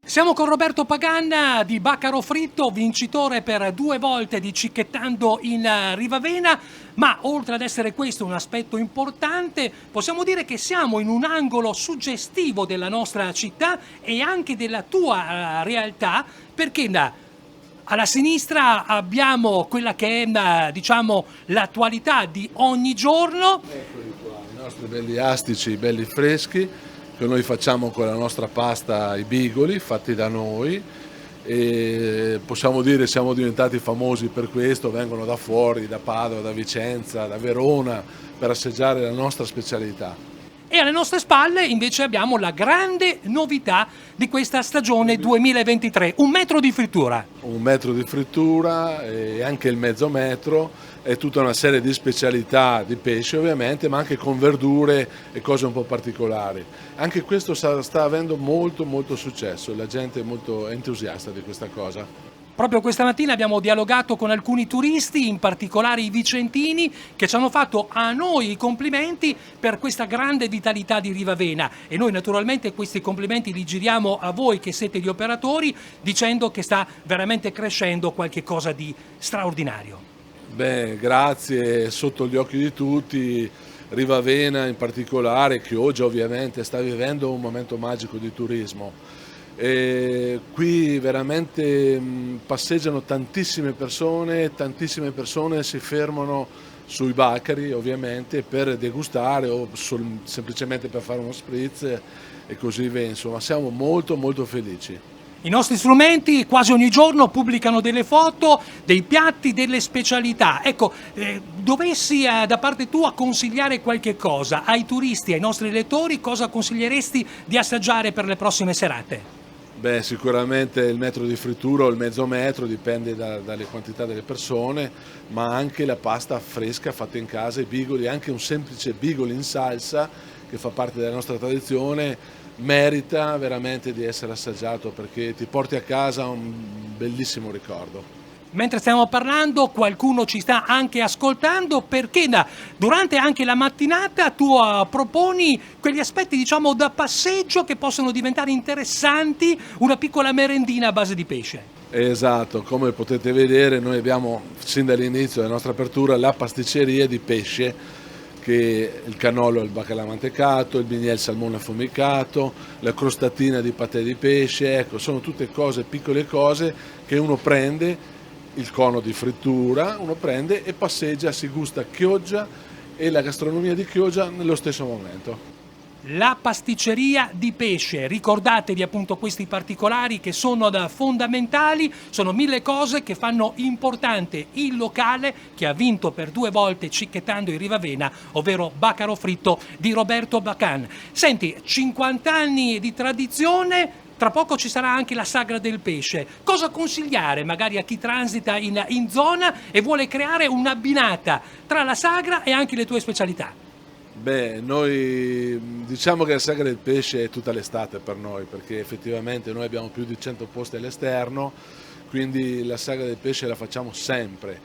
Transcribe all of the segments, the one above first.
Siamo con Roberto Pagan di Baccaro Fritto, vincitore per 2 volte di Cicchettando in Rivavena, ma oltre ad essere questo un aspetto importante, possiamo dire che siamo in un angolo suggestivo della nostra città e anche della tua realtà, perché alla sinistra abbiamo quella che è, diciamo, l'attualità di ogni giorno. Eccoli qua, i nostri belli astici, belli freschi, che noi facciamo con la nostra pasta, i bigoli, fatti da noi, e possiamo dire siamo diventati famosi per questo, vengono da fuori, da Padova, da Vicenza, da Verona, per assaggiare la nostra specialità. E alle nostre spalle invece abbiamo la grande novità di questa stagione 2023, 1 metro di frittura. 1 metro di frittura e anche il mezzo metro, e tutta una serie di specialità di pesce ovviamente, ma anche con verdure e cose un po' particolari. Anche questo sta avendo molto successo, la gente è molto entusiasta di questa cosa. Proprio questa mattina abbiamo dialogato con alcuni turisti, in particolare i vicentini, che ci hanno fatto a noi i complimenti per questa grande vitalità di Rivavena, e noi naturalmente questi complimenti li giriamo a voi che siete gli operatori, dicendo che sta veramente crescendo qualche cosa di straordinario. Beh, grazie, sotto gli occhi di tutti, Rivavena in particolare, che oggi ovviamente sta vivendo un momento magico di turismo. E qui veramente passeggiano tantissime persone si fermano sui baccari ovviamente per degustare o semplicemente per fare uno spritz e così via, insomma siamo molto felici. I nostri strumenti quasi ogni giorno pubblicano delle foto, dei piatti, delle specialità. Ecco, dovessi da parte tua consigliare qualche cosa ai turisti, ai nostri lettori, cosa consiglieresti di assaggiare per le prossime serate? Beh, sicuramente il metro di frittura o il mezzo metro, dipende dalle quantità delle persone, ma anche la pasta fresca fatta in casa, i bigoli, anche un semplice bigoli in salsa che fa parte della nostra tradizione, merita veramente di essere assaggiato perché ti porti a casa un bellissimo ricordo. Mentre stiamo parlando, qualcuno ci sta anche ascoltando, perché durante anche la mattinata tu proponi quegli aspetti, diciamo, da passeggio che possono diventare interessanti, una piccola merendina a base di pesce. Esatto, come potete vedere noi abbiamo sin dall'inizio della nostra apertura la pasticceria di pesce, che il cannolo al baccalà mantecato, il bignè al salmone affumicato, la crostatina di patè di pesce, ecco, sono tutte cose, piccole cose che uno prende, il cono di frittura, uno prende e passeggia, si gusta Chioggia e la gastronomia di Chioggia nello stesso momento. La pasticceria di pesce, ricordatevi appunto questi particolari che sono fondamentali, sono 1000 cose che fanno importante il locale che ha vinto per 2 volte Cicchettando in Rivavena, ovvero Baccaro Fritto di Roberto Pagan. Senti, 50 anni di tradizione. Tra poco ci sarà anche la sagra del pesce. Cosa consigliare magari a chi transita in zona e vuole creare un'abbinata tra la sagra e anche le tue specialità? Beh, noi diciamo che la sagra del pesce è tutta l'estate per noi, perché effettivamente noi abbiamo più di 100 posti all'esterno, quindi la sagra del pesce la facciamo sempre.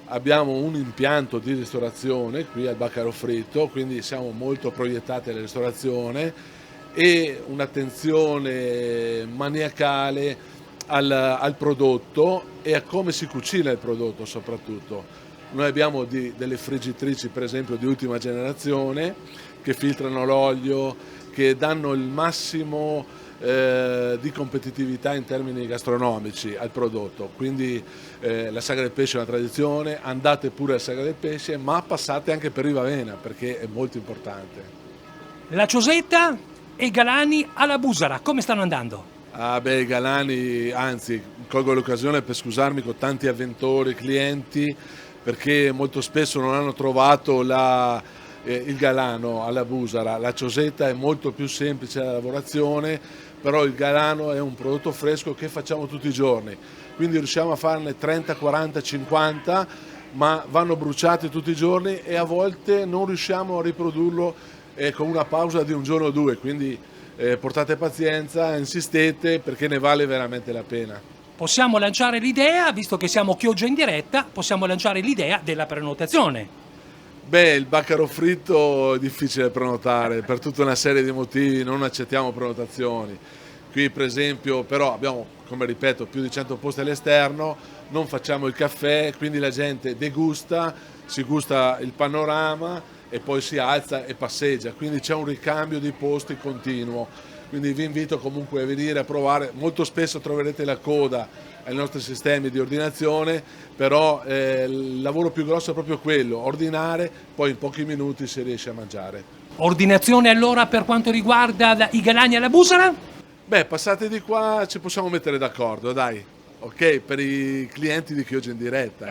Abbiamo un impianto di ristorazione qui al Baccaro Fritto, quindi siamo molto proiettati alla ristorazione e un'attenzione maniacale al prodotto e a come si cucina il prodotto soprattutto. Noi abbiamo delle friggitrici per esempio di ultima generazione che filtrano l'olio, che danno il massimo di competitività in termini gastronomici al prodotto, quindi la sagra del pesce è una tradizione, andate pure alla sagra del pesce, ma passate anche per Rivavena perché è molto importante. La ciosetta e i galani alla Busara, come stanno andando? Ah beh, i galani, anzi, colgo l'occasione per scusarmi con tanti avventori, clienti, perché molto spesso non hanno trovato il galano alla Busara. La ciosetta è molto più semplice la lavorazione, però il galano è un prodotto fresco che facciamo tutti i giorni, quindi riusciamo a farne 30, 40, 50, ma vanno bruciati tutti i giorni e a volte non riusciamo a riprodurlo con una pausa di un giorno o 2, quindi portate pazienza, insistete perché ne vale veramente la pena. Possiamo lanciare l'idea, visto che siamo Chioggia in diretta, possiamo lanciare l'idea della prenotazione. Beh, il Baccaro Fritto è difficile prenotare per tutta una serie di motivi, non accettiamo prenotazioni. Qui per esempio però abbiamo, come ripeto, più di 100 posti all'esterno, non facciamo il caffè, quindi la gente degusta, si gusta il panorama e poi si alza e passeggia, quindi c'è un ricambio di posti continuo. Quindi vi invito comunque a venire a provare, molto spesso troverete la coda ai nostri sistemi di ordinazione, però il lavoro più grosso è proprio quello, ordinare, poi in pochi minuti si riesce a mangiare. Ordinazione allora per quanto riguarda i Galani alla Busara? Beh, passate di qua, ci possiamo mettere d'accordo, dai. Ok, per i clienti di Chioggia in diretta,